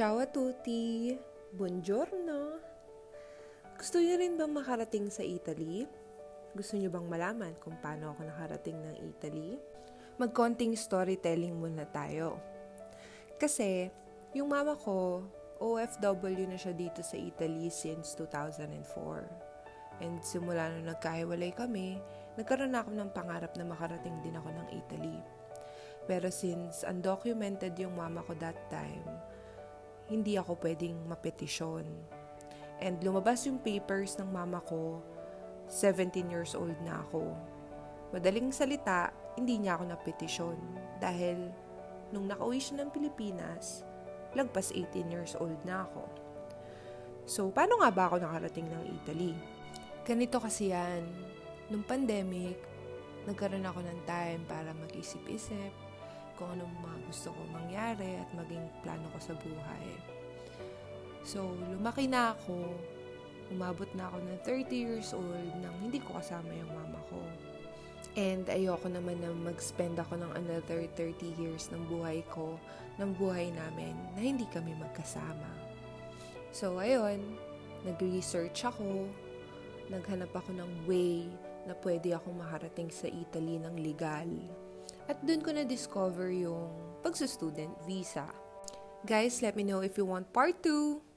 Ciao a tutti! Buongiorno! Gusto niyo rin bang makarating sa Italy? Gusto niyo bang malaman kung paano ako nakarating ng Italy? Magkonting storytelling muna tayo. Kasi, yung mama ko, OFW na siya dito sa Italy since 2004. And simula nung nagkahiwalay kami, nagkaroon ako ng pangarap na makarating din ako ng Italy. Pero since undocumented yung mama ko that time, hindi ako pwedeng mapetisyon. And lumabas yung papers ng mama ko, 17 years old na ako. Madaling salita, hindi niya ako napetisyon. Dahil nung nakauwi siya ng Pilipinas, lagpas 18 years old na ako. So, paano nga ba ako nakarating ng Italy? Ganito kasi yan. Nung pandemic, nagkaroon ako ng time para mag-isip-isip kung anong mga gusto ko mangyari at maging plano ko sa buhay. So, lumaki na ako. Umabot na ako ng 30 years old nang hindi ko kasama yung mama ko. And ayoko naman na mag-spend ako ng another 30 years ng buhay ko, ng buhay namin, na hindi kami magkasama. So, ayun, nag-research ako, naghanap ako ng way na pwede akong makarating sa Italy ng legal. At dun ko na-discover yung pagsa-student visa. Guys, let me know if you want part 2.